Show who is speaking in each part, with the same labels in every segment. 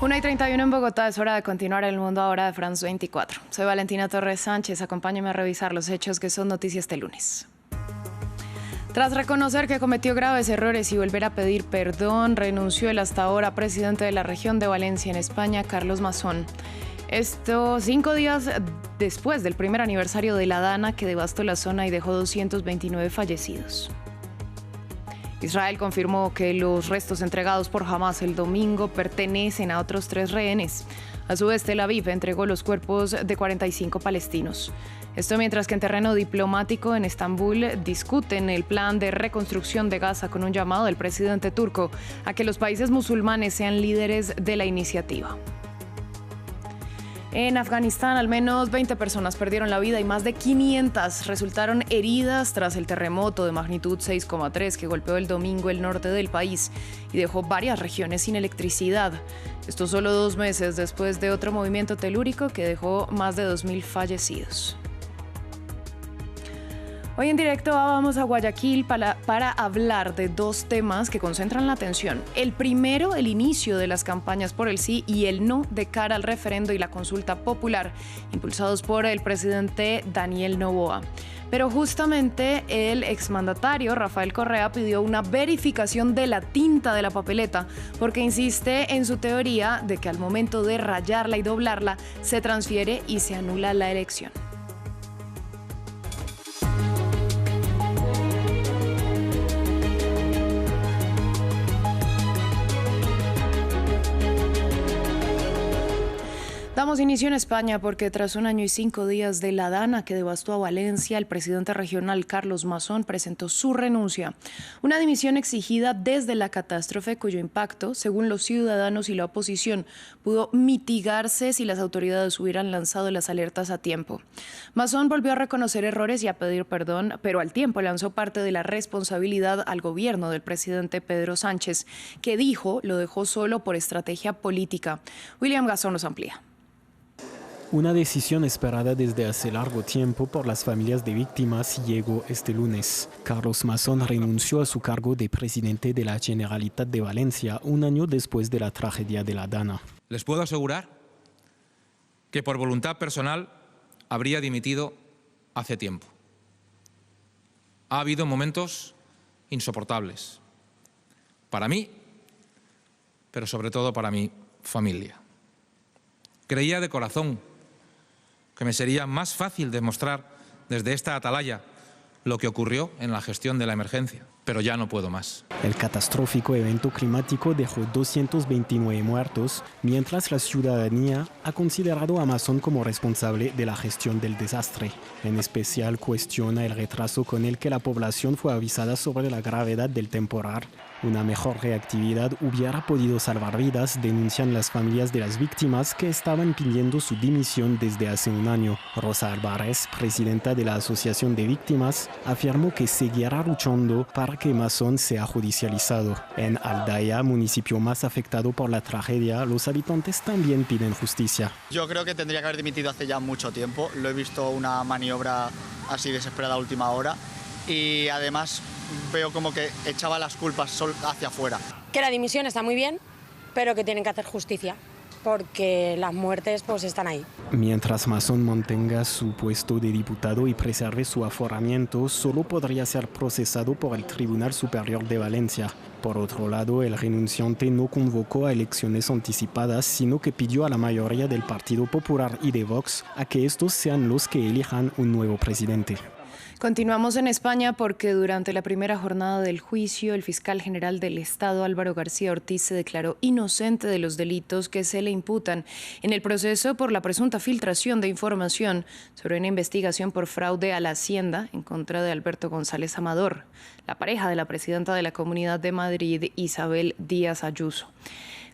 Speaker 1: 1:31 en Bogotá, es hora de continuar El Mundo Ahora de France 24. Soy Valentina Torres Sánchez, acompáñame a revisar los hechos que son noticia este lunes. Tras reconocer que cometió graves errores y volver a pedir perdón, renunció el hasta ahora presidente de la región de Valencia en España, Carlos Mazón. Esto 5 días después del primer aniversario de la Dana que devastó la zona y dejó 229 fallecidos. Israel confirmó que los restos entregados por Hamás el domingo pertenecen a otros 3 rehenes. A su vez, Tel Aviv entregó los cuerpos de 45 palestinos. Esto mientras que en terreno diplomático en Estambul discuten el plan de reconstrucción de Gaza con un llamado del presidente turco a que los países musulmanes sean líderes de la iniciativa. En Afganistán, al menos 20 personas perdieron la vida y más de 500 resultaron heridas tras el terremoto de magnitud 6,3 que golpeó el domingo el norte del país y dejó varias regiones sin electricidad. Esto solo 2 meses después de otro movimiento telúrico que dejó más de 2.000 fallecidos. Hoy en directo vamos a Guayaquil para hablar de 2 temas que concentran la atención. El primero, el inicio de las campañas por el sí y el no de cara al referendo y la consulta popular, impulsados por el presidente Daniel Noboa. Pero justamente el exmandatario Rafael Correa pidió una verificación de la tinta de la papeleta porque insiste en su teoría de que al momento de rayarla y doblarla se transfiere y se anula la elección. Damos inicio en España porque tras 1 año y 5 días de la Dana que devastó a Valencia, el presidente regional Carlos Mazón presentó su renuncia. Una dimisión exigida desde la catástrofe cuyo impacto, según los ciudadanos y la oposición, pudo mitigarse si las autoridades hubieran lanzado las alertas a tiempo. Mazón volvió a reconocer errores y a pedir perdón, pero al tiempo lanzó parte de la responsabilidad al gobierno del presidente Pedro Sánchez, que dijo lo dejó solo por estrategia política. William Gazón nos amplía.
Speaker 2: Una decisión esperada desde hace largo tiempo por las familias de víctimas llegó este lunes. Carlos Mazón renunció a su cargo de presidente de la Generalitat de Valencia 1 año después de la tragedia de la Dana.
Speaker 3: Les puedo asegurar que por voluntad personal habría dimitido hace tiempo. Ha habido momentos insoportables para mí, pero sobre todo para mi familia. Creía de corazón que me sería más fácil demostrar desde esta atalaya lo que ocurrió en la gestión de la emergencia, pero ya no puedo más.
Speaker 2: El catastrófico evento climático dejó 229 muertos, mientras la ciudadanía ha considerado a Mazón como responsable de la gestión del desastre. En especial cuestiona el retraso con el que la población fue avisada sobre la gravedad del temporal. Una mejor reactividad hubiera podido salvar vidas, denuncian las familias de las víctimas que estaban pidiendo su dimisión desde hace 1 año. Rosa Álvarez, presidenta de la Asociación de Víctimas, afirmó que seguirá luchando para que Mazón sea judicializado. En Aldaya, municipio más afectado por la tragedia, los habitantes también piden justicia.
Speaker 4: Yo creo que tendría que haber dimitido hace ya mucho tiempo. Lo he visto una maniobra así desesperada a última hora y además veo como que echaba las culpas hacia afuera.
Speaker 5: Que la dimisión está muy bien, pero que tienen que hacer justicia, porque las muertes pues están ahí.
Speaker 2: Mientras Mazón mantenga su puesto de diputado y preserve su aforamiento, solo podría ser procesado por el Tribunal Superior de Valencia. Por otro lado, el renunciante no convocó a elecciones anticipadas, sino que pidió a la mayoría del Partido Popular y de Vox a que estos sean los que elijan un nuevo presidente.
Speaker 1: Continuamos en España porque durante la primera jornada del juicio, el fiscal general del Estado, Álvaro García Ortiz, se declaró inocente de los delitos que se le imputan en el proceso por la presunta filtración de información sobre una investigación por fraude a la Hacienda en contra de Alberto González Amador, la pareja de la presidenta de la Comunidad de Madrid, Isabel Díaz Ayuso.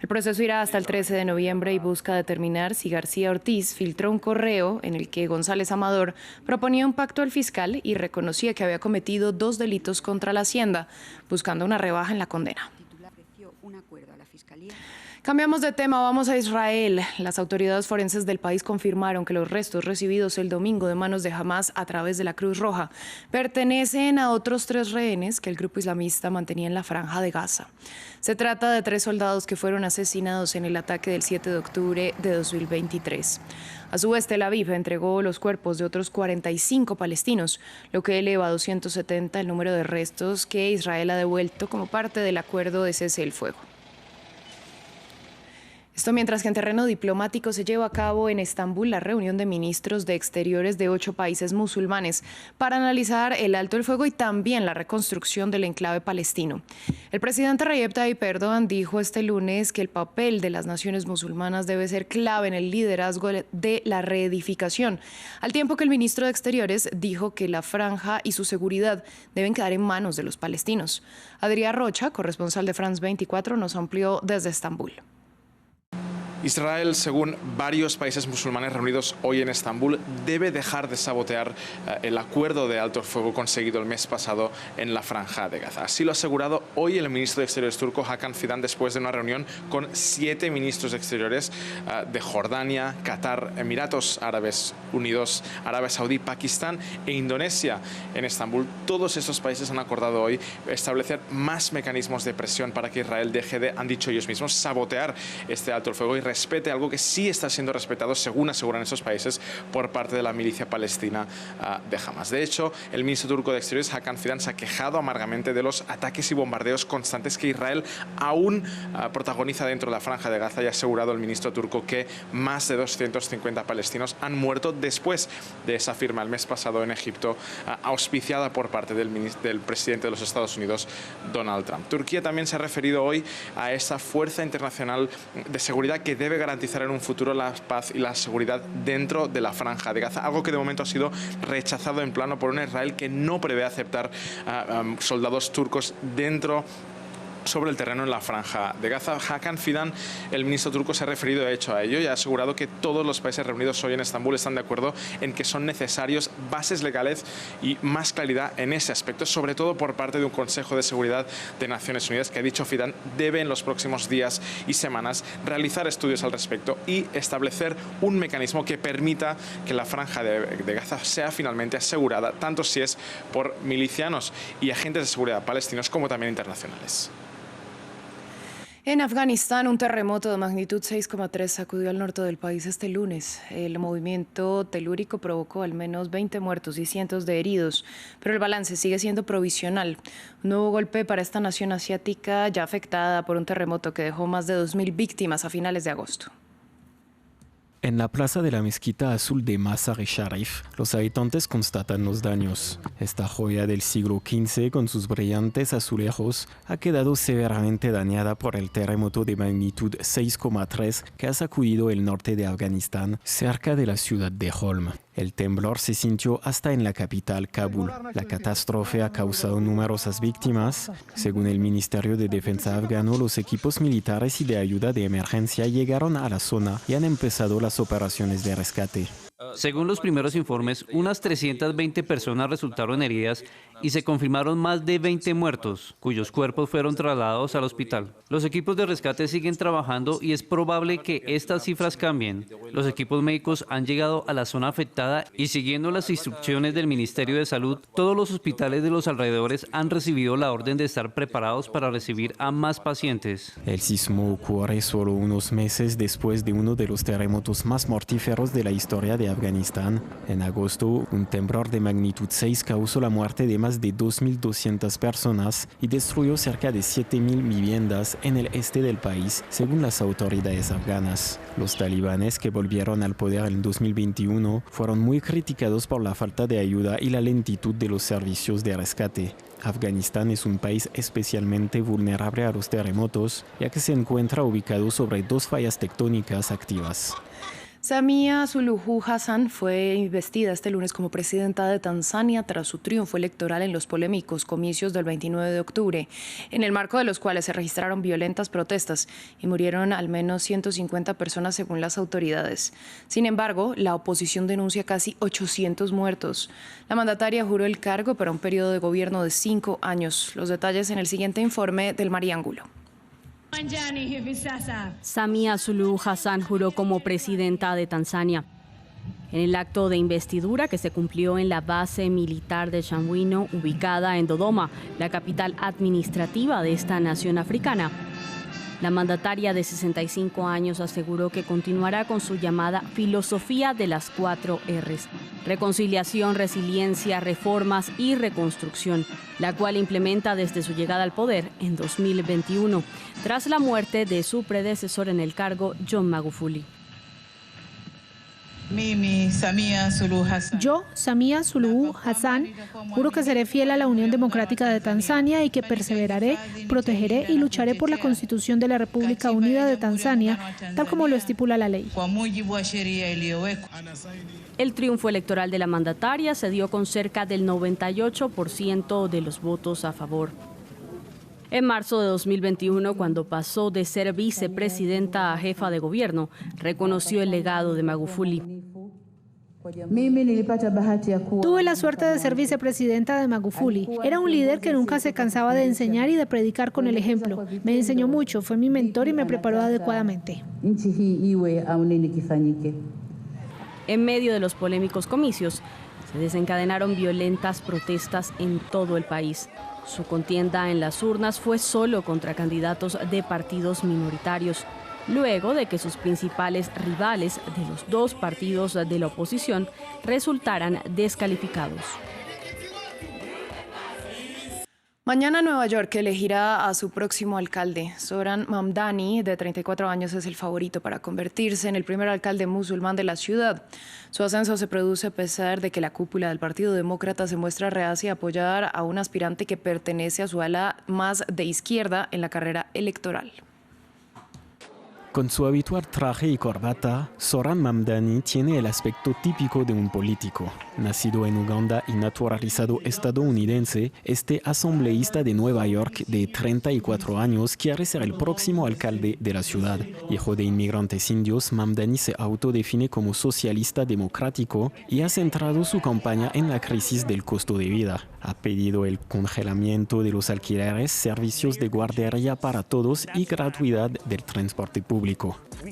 Speaker 1: El proceso irá hasta el 13 de noviembre y busca determinar si García Ortiz filtró un correo en el que González Amador proponía un pacto al fiscal y reconocía que había cometido 2 delitos contra la Hacienda, buscando una rebaja en la condena. Cambiamos de tema, vamos a Israel. Las autoridades forenses del país confirmaron que los restos recibidos el domingo de manos de Hamás a través de la Cruz Roja pertenecen a otros 3 rehenes que el grupo islamista mantenía en la Franja de Gaza. Se trata de 3 soldados que fueron asesinados en el ataque del 7 de octubre de 2023. A su vez, Tel Aviv entregó los cuerpos de otros 45 palestinos, lo que eleva a 270 el número de restos que Israel ha devuelto como parte del acuerdo de cese del fuego. Esto mientras que en terreno diplomático se lleva a cabo en Estambul la reunión de ministros de Exteriores de 8 países musulmanes para analizar el alto el fuego y también la reconstrucción del enclave palestino. El presidente Recep Tayyip Erdogan dijo este lunes que el papel de las naciones musulmanas debe ser clave en el liderazgo de la reedificación, al tiempo que el ministro de Exteriores dijo que la franja y su seguridad deben quedar en manos de los palestinos. Adrià Rocha, corresponsal de France 24, nos amplió desde Estambul.
Speaker 6: Israel, según varios países musulmanes reunidos hoy en Estambul, debe dejar de sabotear el acuerdo de alto el fuego conseguido el mes pasado en la Franja de Gaza. Así lo ha asegurado hoy el ministro de Exteriores turco, Hakan Fidan, después de una reunión con 7 ministros de Exteriores de Jordania, Qatar, Emiratos Árabes Unidos, Arabia Saudí, Pakistán e Indonesia en Estambul. Todos estos países han acordado hoy establecer más mecanismos de presión para que Israel deje de, han dicho ellos mismos, sabotear este alto el fuego y respete algo que sí está siendo respetado, según aseguran estos países, por parte de la milicia palestina de Hamas. De hecho, el ministro turco de Exteriores, Hakan Fidan, se ha quejado amargamente de los ataques y bombardeos constantes que Israel aún protagoniza dentro de la Franja de Gaza y ha asegurado el ministro turco que más de 250 palestinos han muerto después de esa firma el mes pasado en Egipto, auspiciada por parte del presidente de los Estados Unidos, Donald Trump. Turquía también se ha referido hoy a esa fuerza internacional de seguridad que debe garantizar en un futuro la paz y la seguridad dentro de la Franja de Gaza, algo que de momento ha sido rechazado en plano por un Israel que no prevé aceptar soldados turcos sobre el terreno en la Franja de Gaza. Hakan Fidan, el ministro turco, se ha referido de hecho a ello y ha asegurado que todos los países reunidos hoy en Estambul están de acuerdo en que son necesarios bases legales y más claridad en ese aspecto, sobre todo por parte de un Consejo de Seguridad de Naciones Unidas que, ha dicho Fidan, debe en los próximos días y semanas realizar estudios al respecto y establecer un mecanismo que permita que la Franja de Gaza sea finalmente asegurada, tanto si es por milicianos y agentes de seguridad palestinos como también internacionales.
Speaker 1: En Afganistán, un terremoto de magnitud 6,3 sacudió al norte del país este lunes. El movimiento telúrico provocó al menos 20 muertos y cientos de heridos, pero el balance sigue siendo provisional. Un nuevo golpe para esta nación asiática ya afectada por un terremoto que dejó más de 2.000 víctimas a finales de agosto.
Speaker 2: En la plaza de la mezquita azul de Mazar-e-Sharif, los habitantes constatan los daños. Esta joya del siglo XV, con sus brillantes azulejos, ha quedado severamente dañada por el terremoto de magnitud 6,3 que ha sacudido el norte de Afganistán, cerca de la ciudad de Holm. El temblor se sintió hasta en la capital, Kabul. La catástrofe ha causado numerosas víctimas. Según el Ministerio de Defensa afgano, los equipos militares y de ayuda de emergencia llegaron a la zona y han empezado las operaciones de rescate.
Speaker 7: Según los primeros informes, unas 320 personas resultaron heridas y se confirmaron más de 20 muertos, cuyos cuerpos fueron trasladados al hospital. Los equipos de rescate siguen trabajando y es probable que estas cifras cambien. Los equipos médicos han llegado a la zona afectada y, siguiendo las instrucciones del Ministerio de Salud, todos los hospitales de los alrededores han recibido la orden de estar preparados para recibir a más pacientes.
Speaker 2: El sismo ocurre solo unos meses después de uno de los terremotos más mortíferos de la historia de Afganistán. En agosto, un temblor de magnitud 6 causó la muerte de más de 2.200 personas y destruyó cerca de 7.000 viviendas en el este del país, según las autoridades afganas. Los talibanes, que volvieron al poder en 2021, fueron muy criticados por la falta de ayuda y la lentitud de los servicios de rescate. Afganistán es un país especialmente vulnerable a los terremotos, ya que se encuentra ubicado sobre 2 fallas tectónicas activas.
Speaker 1: Samia Suluhu Hassan fue investida este lunes como presidenta de Tanzania tras su triunfo electoral en los polémicos comicios del 29 de octubre, en el marco de los cuales se registraron violentas protestas y murieron al menos 150 personas según las autoridades. Sin embargo, la oposición denuncia casi 800 muertos. La mandataria juró el cargo para un periodo de gobierno de 5 años. Los detalles en el siguiente informe del Mariángulo.
Speaker 8: Samia Suluhu Hassan juró como presidenta de Tanzania. En el acto de investidura que se cumplió en la base militar de Chamwino, ubicada en Dodoma, la capital administrativa de esta nación africana, la mandataria de 65 años aseguró que continuará con su llamada filosofía de las 4 Rs: reconciliación, resiliencia, reformas y reconstrucción, la cual implementa desde su llegada al poder en 2021, tras la muerte de su predecesor en el cargo, John Magufuli.
Speaker 9: Yo, Samia Suluhu Hassan, juro que seré fiel a la Unión Democrática de Tanzania y que perseveraré, protegeré y lucharé por la Constitución de la República Unida de Tanzania, tal como lo estipula la ley.
Speaker 8: El triunfo electoral de la mandataria se dio con cerca del 98% de los votos a favor. En marzo de 2021, cuando pasó de ser vicepresidenta a jefa de gobierno, reconoció el legado de Magufuli.
Speaker 9: Tuve la suerte de ser vicepresidenta de Magufuli. Era un líder que nunca se cansaba de enseñar y de predicar con el ejemplo. Me enseñó mucho, fue mi mentor y me preparó adecuadamente.
Speaker 8: En medio de los polémicos comicios, se desencadenaron violentas protestas en todo el país. Su contienda en las urnas fue solo contra candidatos de partidos minoritarios, luego de que sus principales rivales de los 2 partidos de la oposición resultaran descalificados.
Speaker 1: Mañana Nueva York elegirá a su próximo alcalde. Zoran Mamdani, de 34 años, es el favorito para convertirse en el primer alcalde musulmán de la ciudad. Su ascenso se produce a pesar de que la cúpula del Partido Demócrata se muestra reacia a apoyar a un aspirante que pertenece a su ala más de izquierda en la carrera electoral.
Speaker 2: Con su habitual traje y corbata, Zoran Mamdani tiene el aspecto típico de un político. Nacido en Uganda y naturalizado estadounidense, este asambleísta de Nueva York de 34 años quiere ser el próximo alcalde de la ciudad. Hijo de inmigrantes indios, Mamdani se autodefine como socialista democrático y ha centrado su campaña en la crisis del costo de vida. Ha pedido el congelamiento de los alquileres, servicios de guardería para todos y gratuidad del transporte público.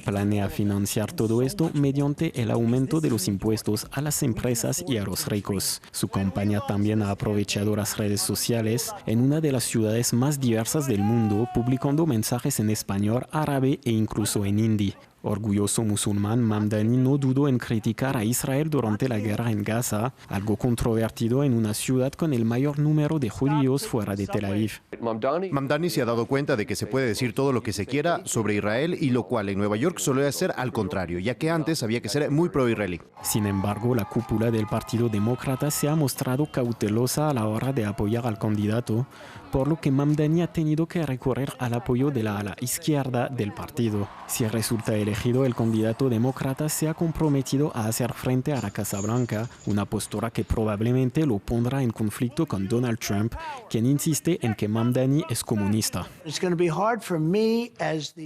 Speaker 2: Planea financiar todo esto mediante el aumento de los impuestos a las empresas y a los ricos. Su campaña también ha aprovechado las redes sociales en una de las ciudades más diversas del mundo, publicando mensajes en español, árabe e incluso en hindi. Orgulloso musulmán, Mamdani no dudó en criticar a Israel durante la guerra en Gaza, algo controvertido en una ciudad con el mayor número de judíos fuera de Tel Aviv.
Speaker 10: Mamdani se ha dado cuenta de que se puede decir todo lo que se quiera sobre Israel, y lo cual en Nueva York solía ser al contrario, ya que antes había que ser muy pro-israelí.
Speaker 2: Sin embargo, la cúpula del Partido Demócrata se ha mostrado cautelosa a la hora de apoyar al candidato, por lo que Mamdani ha tenido que recurrir al apoyo de la ala izquierda del partido. Si resulta elegido, el candidato demócrata se ha comprometido a hacer frente a la Casa Blanca, una postura que probablemente lo pondrá en conflicto con Donald Trump, quien insiste en que Mamdani es comunista.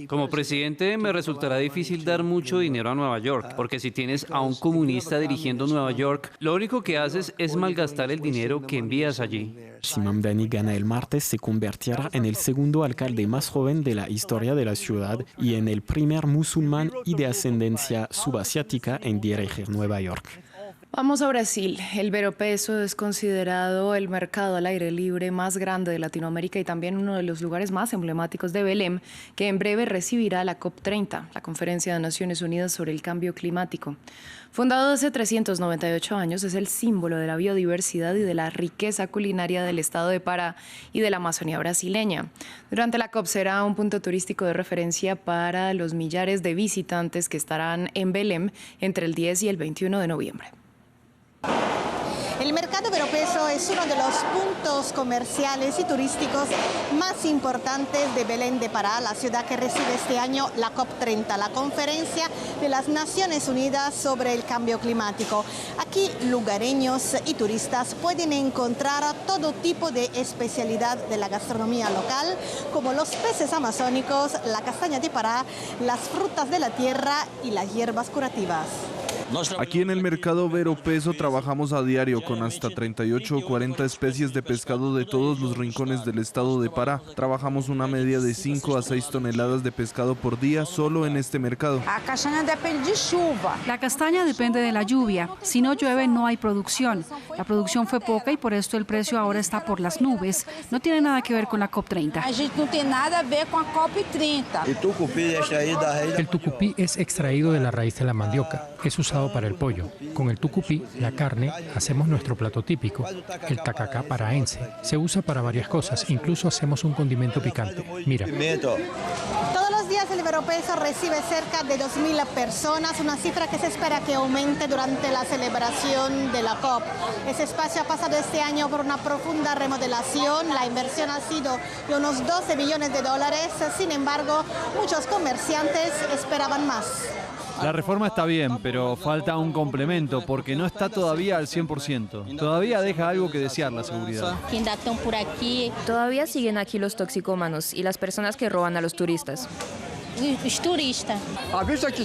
Speaker 7: Como presidente, me resultará difícil dar mucho dinero a Nueva York, porque si tienes a un comunista dirigiendo Nueva York, lo único que haces es malgastar el dinero que envías allí.
Speaker 2: Si Mamdani gana el martes, se convertirá en el segundo alcalde más joven de la historia de la ciudad y en el primer musulmán y de ascendencia subasiática en dirigir Nueva York.
Speaker 1: Vamos a Brasil. El Veropeso es considerado el mercado al aire libre más grande de Latinoamérica y también uno de los lugares más emblemáticos de Belém, que en breve recibirá la COP30, la Conferencia de Naciones Unidas sobre el Cambio Climático. Fundado hace 398 años, es el símbolo de la biodiversidad y de la riqueza culinaria del estado de Pará y de la Amazonía brasileña. Durante la COP será un punto turístico de referencia para los millares de visitantes que estarán en Belém entre el 10 y el 21 de noviembre.
Speaker 11: El mercado Veropeso es uno de los puntos comerciales y turísticos más importantes de Belém de Pará, la ciudad que recibe este año la COP30, la Conferencia de las Naciones Unidas sobre el Cambio Climático. Aquí lugareños y turistas pueden encontrar todo tipo de especialidad de la gastronomía local, como los peces amazónicos, la castaña de Pará, las frutas de la tierra y las hierbas curativas.
Speaker 12: Aquí en el mercado Vero Peso trabajamos a diario con hasta 38 o 40 especies de pescado de todos los rincones del estado de Pará. Trabajamos una media de 5 a 6 toneladas de pescado por día solo en este mercado.
Speaker 13: La castaña depende de la lluvia. Si no llueve, no hay producción. La producción fue poca y por esto el precio ahora está por las nubes. No tiene nada que ver con la COP30.
Speaker 14: El tucupí es extraído de la raíz de la mandioca. Es usado para el pollo. Con el tucupí, la carne, hacemos nuestro plato típico, el tacacá paraense. Se usa para varias cosas, incluso hacemos un condimento picante. Mira.
Speaker 11: Todos los días el Veropeso recibe cerca de 2.000 personas, una cifra que se espera que aumente durante la celebración de la COP. Ese espacio ha pasado este año por una profunda remodelación. La inversión ha sido de unos 12 millones de dólares. Sin embargo, muchos comerciantes esperaban más.
Speaker 15: La reforma está bien, pero falta un complemento porque no está todavía al 100%. Todavía deja algo que desear la seguridad.
Speaker 16: Todavía siguen aquí los toxicómanos y las personas que roban a los turistas.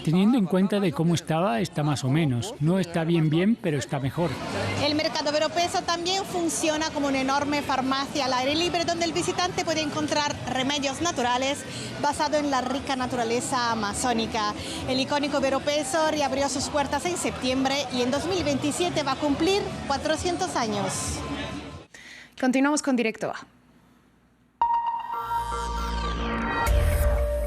Speaker 14: Teniendo en cuenta de cómo estaba, está más o menos. No está bien, pero está mejor.
Speaker 11: El mercado Veropeso también funciona como una enorme farmacia al aire libre donde el visitante puede encontrar remedios naturales basados en la rica naturaleza amazónica. El icónico Veropeso reabrió sus puertas en septiembre y en 2027 va a cumplir 400 años.
Speaker 1: Continuamos con Directo A.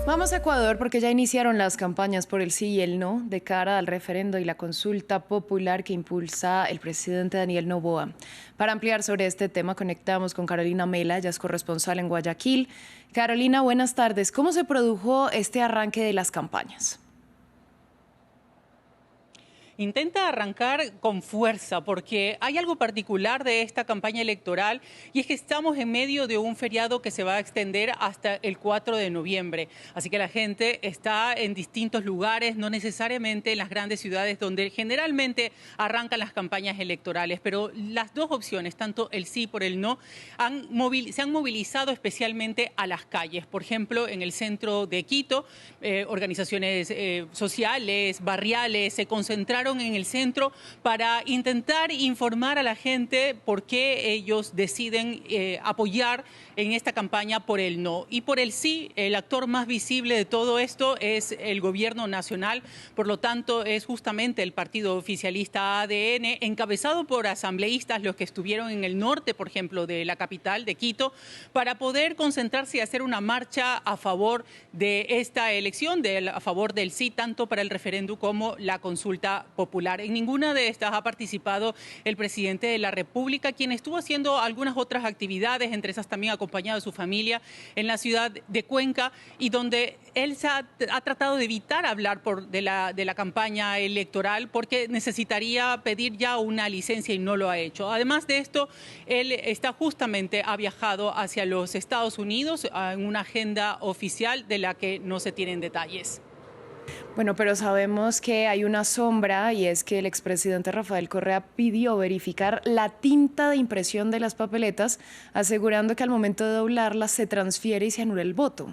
Speaker 1: Vamos a Ecuador porque ya iniciaron las campañas por el sí y el no de cara al referendo y la consulta popular que impulsa el presidente Daniel Noboa. Para ampliar sobre este tema conectamos con Carolina Mela, ella es corresponsal en Guayaquil. Carolina, buenas tardes. ¿Cómo se produjo este arranque de las campañas?
Speaker 17: Intenta arrancar con fuerza porque hay algo particular de esta campaña electoral y es que estamos en medio de un feriado que se va a extender hasta el 4 de noviembre. Así que la gente está en distintos lugares, no necesariamente en las grandes ciudades donde generalmente arrancan las campañas electorales. Pero las dos opciones, tanto el sí por el no, se han movilizado especialmente a las calles. Por ejemplo, en el centro de Quito, organizaciones sociales, barriales, se concentraron en el centro para intentar informar a la gente por qué ellos deciden apoyar en esta campaña por el no. Y por el sí, el actor más visible de todo esto es el gobierno nacional, por lo tanto es justamente el partido oficialista ADN, encabezado por asambleístas, los que estuvieron en el norte, por ejemplo, de la capital, de Quito, para poder concentrarse y hacer una marcha a favor de esta elección, a favor del sí, tanto para el referéndum como la consulta popular. En ninguna de estas ha participado el presidente de la República, quien estuvo haciendo algunas otras actividades, entre esas también acompañado de su familia en la ciudad de Cuenca, y donde él ha tratado de evitar hablar de la campaña electoral porque necesitaría pedir ya una licencia y no lo ha hecho. Además de esto, él ha viajado hacia los Estados Unidos en una agenda oficial de la que no se tienen detalles.
Speaker 1: Bueno, pero sabemos que hay una sombra y es que el expresidente Rafael Correa pidió verificar la tinta de impresión de las papeletas, asegurando que al momento de doblarlas se transfiere y se anula el voto.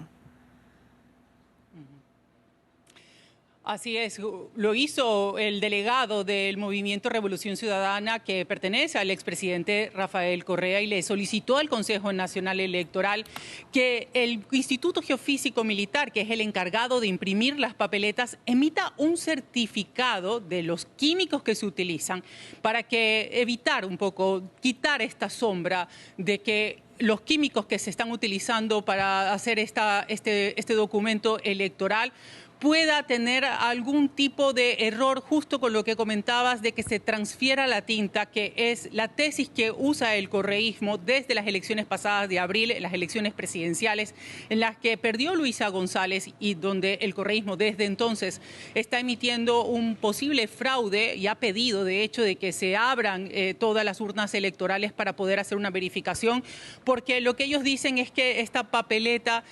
Speaker 17: Así es, lo hizo el delegado del Movimiento Revolución Ciudadana que pertenece al expresidente Rafael Correa y le solicitó al Consejo Nacional Electoral que el Instituto Geofísico Militar, que es el encargado de imprimir las papeletas, emita un certificado de los químicos que se utilizan para evitar un poco, quitar esta sombra de que los químicos que se están utilizando para hacer este documento electoral pueda tener algún tipo de error, justo con lo que comentabas de que se transfiera la tinta, que es la tesis que usa el correísmo desde las elecciones pasadas de abril, las elecciones presidenciales, en las que perdió Luisa González y donde el correísmo desde entonces está emitiendo un posible fraude y ha pedido, de hecho, de que se abran todas las urnas electorales para poder hacer una verificación, porque lo que ellos dicen es que esta papeleta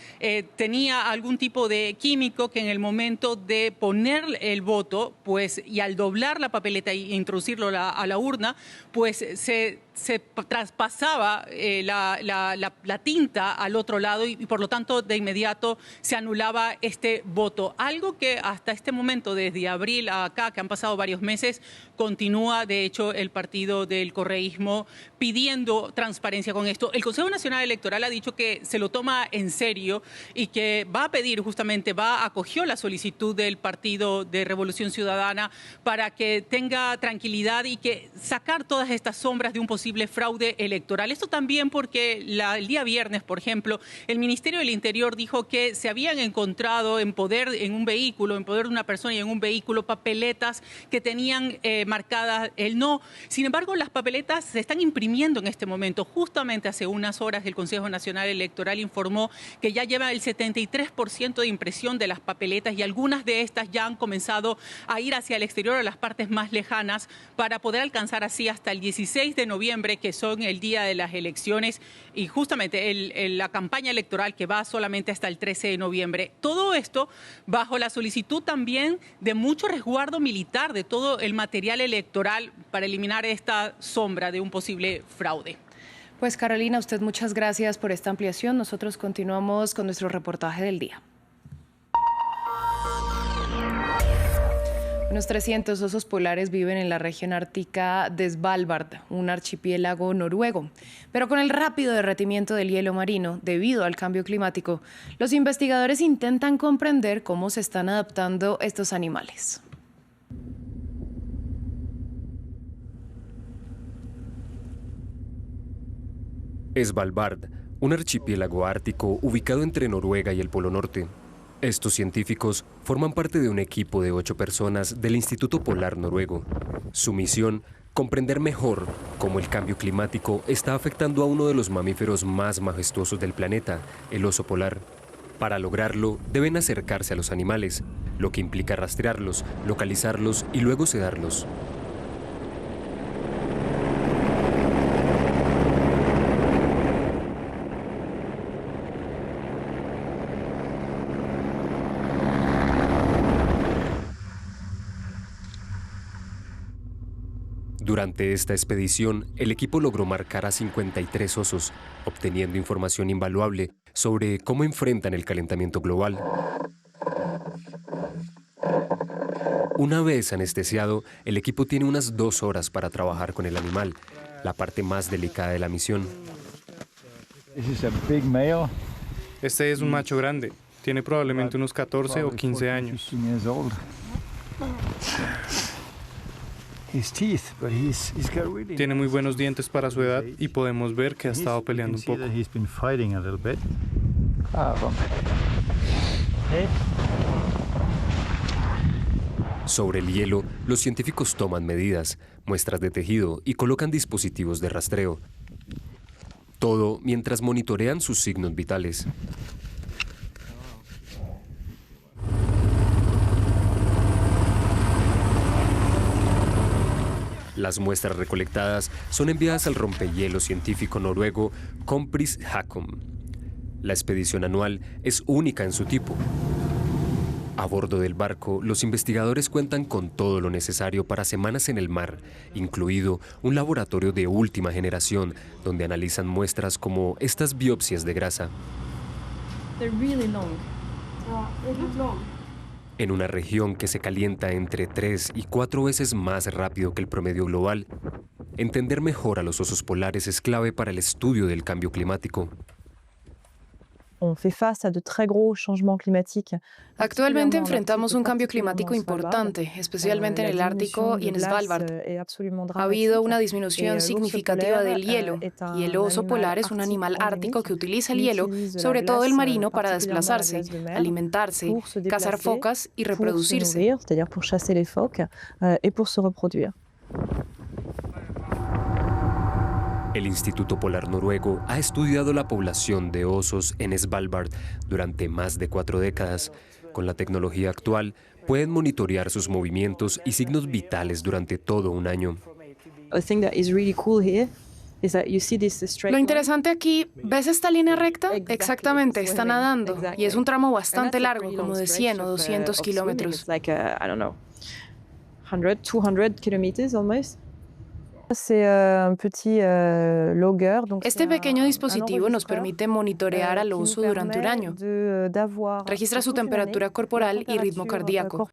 Speaker 17: tenía algún tipo de químico que en el momento de poner el voto, pues, y al doblar la papeleta e introducirlo a la urna, pues se se traspasaba la tinta al otro lado y por lo tanto de inmediato se anulaba este voto. Algo que hasta este momento, desde abril a acá, que han pasado varios meses, continúa de hecho el partido del correísmo pidiendo transparencia con esto. El Consejo Nacional Electoral ha dicho que se lo toma en serio y que va a pedir justamente, acogió la solicitud del Partido de Revolución Ciudadana para que tenga tranquilidad y que sacar todas estas sombras de un posible fraude electoral. Esto también porque el día viernes, por ejemplo, el Ministerio del Interior dijo que se habían encontrado en poder de una persona y en un vehículo, papeletas que tenían marcadas el no. Sin embargo, las papeletas se están imprimiendo en este momento. Justamente hace unas horas el Consejo Nacional Electoral informó que ya lleva el 73% de impresión de las papeletas y algunas de estas ya han comenzado a ir hacia el exterior, a las partes más lejanas, para poder alcanzar así hasta el 16 de noviembre, que son el día de las elecciones, y justamente la campaña electoral que va solamente hasta el 13 de noviembre. Todo esto bajo la solicitud también de mucho resguardo militar de todo el material electoral para eliminar esta sombra de un posible fraude.
Speaker 1: Pues Carolina, usted muchas gracias por esta ampliación. Nosotros continuamos con nuestro reportaje del día. Unos 300 osos polares viven en la región ártica de Svalbard, un archipiélago noruego. Pero con el rápido derretimiento del hielo marino debido al cambio climático, los investigadores intentan comprender cómo se están adaptando estos animales.
Speaker 18: Svalbard, un archipiélago ártico ubicado entre Noruega y el Polo Norte. Estos científicos forman parte de un equipo de 8 personas del Instituto Polar Noruego. Su misión, comprender mejor cómo el cambio climático está afectando a uno de los mamíferos más majestuosos del planeta, el oso polar. Para lograrlo, deben acercarse a los animales, lo que implica rastrearlos, localizarlos y luego sedarlos. Durante esta expedición, el equipo logró marcar a 53 osos, obteniendo información invaluable sobre cómo enfrentan el calentamiento global. Una vez anestesiado, el equipo tiene unas 2 horas para trabajar con el animal, la parte más delicada de la misión.
Speaker 19: Este es un macho grande, tiene probablemente unos 14 o 15 años. Tiene muy buenos dientes para su edad y podemos ver que ha estado peleando un poco.
Speaker 18: Sobre el hielo, los científicos toman medidas, muestras de tejido y colocan dispositivos de rastreo. Todo mientras monitorean sus signos vitales. Las muestras recolectadas son enviadas al rompehielo científico noruego Compris Haakon. La expedición anual es única en su tipo. A bordo del barco, los investigadores cuentan con todo lo necesario para semanas en el mar, incluido un laboratorio de última generación, donde analizan muestras como estas biopsias de grasa. En una región que se calienta entre 3 y 4 veces más rápido que el promedio global, entender mejor a los osos polares es clave para el estudio del cambio climático.
Speaker 1: Actualmente enfrentamos un cambio climático importante, especialmente en el Ártico y en Svalbard. Ha habido una disminución significativa del hielo, y el oso polar es un animal ártico que utiliza el hielo, sobre todo el marino, para desplazarse, alimentarse, cazar focas y reproducirse.
Speaker 18: El Instituto Polar Noruego ha estudiado la población de osos en Svalbard durante más de 4 décadas. Con la tecnología actual, pueden monitorear sus movimientos y signos vitales durante todo un año.
Speaker 1: Lo interesante aquí, ¿ves esta línea recta? Exactamente, está nadando, y es un tramo bastante largo, como de 100 o 200 kilómetros. Este pequeño dispositivo nos permite monitorear al oso durante un año. Registra su temperatura corporal y ritmo cardíaco.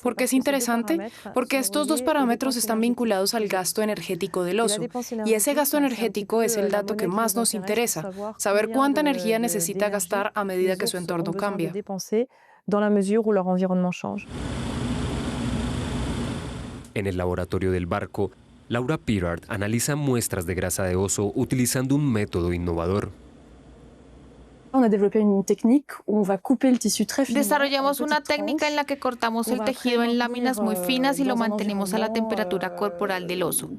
Speaker 1: ¿Por qué es interesante? Porque estos dos parámetros están vinculados al gasto energético del oso. Y ese gasto energético es el dato que más nos interesa, saber cuánta energía necesita gastar a medida que su entorno cambia.
Speaker 18: En el laboratorio del barco, Laura Pirard analiza muestras de grasa de oso utilizando un método innovador.
Speaker 20: Desarrollamos una técnica en la que cortamos el tejido en láminas muy finas y lo mantenemos a la temperatura corporal del oso.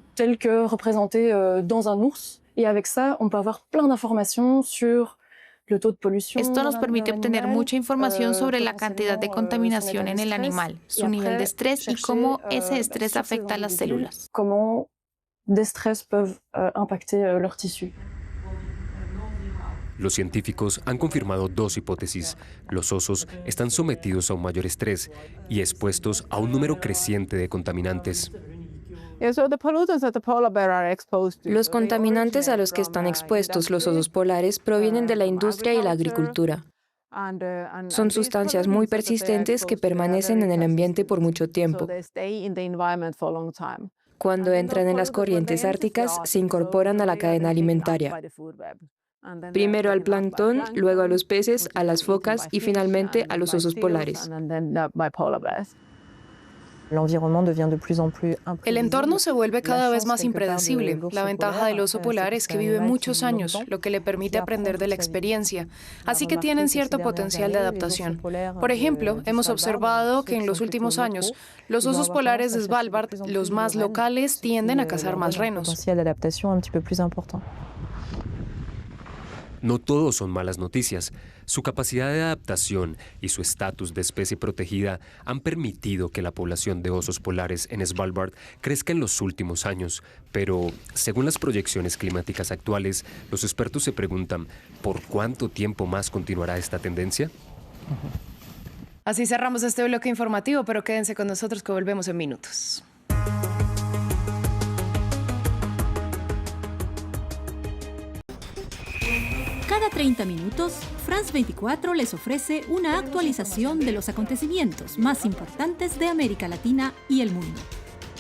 Speaker 20: Esto nos permite obtener mucha información sobre la cantidad de contaminación en el animal, su nivel de estrés y cómo ese estrés afecta a las células.
Speaker 18: Los científicos han confirmado dos hipótesis. Los osos están sometidos a un mayor estrés y expuestos a un número creciente de contaminantes.
Speaker 16: Los contaminantes a los que están expuestos los osos polares provienen de la industria y la agricultura. Son sustancias muy persistentes que permanecen en el ambiente por mucho tiempo. Cuando entran en las corrientes árticas, se incorporan a la cadena alimentaria. Primero al plancton, luego a los peces, a las focas y finalmente a los osos polares.
Speaker 1: El entorno se vuelve cada vez más impredecible. La ventaja del oso polar es que vive muchos años, lo que le permite aprender de la experiencia. Así que tienen cierto potencial de adaptación. Por ejemplo, hemos observado que en los últimos años, los osos polares de Svalbard, los más locales, tienden a cazar más renos.
Speaker 18: No todos son malas noticias. Su capacidad de adaptación y su estatus de especie protegida han permitido que la población de osos polares en Svalbard crezca en los últimos años. Pero, según las proyecciones climáticas actuales, los expertos se preguntan, ¿por cuánto tiempo más continuará esta tendencia?
Speaker 1: Así cerramos este bloque informativo, pero quédense con nosotros que volvemos en minutos.
Speaker 21: Cada 30 minutos, France 24 les ofrece una actualización de los acontecimientos más importantes de América Latina y el mundo.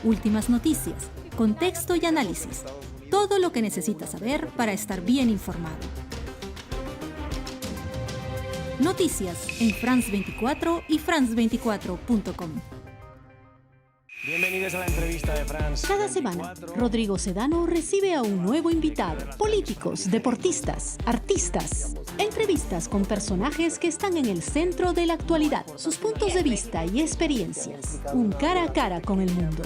Speaker 21: Últimas noticias, contexto y análisis. Todo lo que necesitas saber para estar bien informado. Noticias en France 24 y france24.com.
Speaker 22: Bienvenidos a la entrevista de France.
Speaker 21: Cada semana, Rodrigo Sedano recibe a un nuevo invitado. Políticos, deportistas, artistas. Entrevistas con personajes que están en el centro de la actualidad. Sus puntos de vista y experiencias. Un cara a cara con el mundo.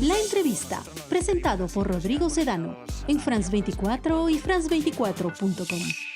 Speaker 21: La entrevista, presentado por Rodrigo Sedano, en France 24 y france24.com.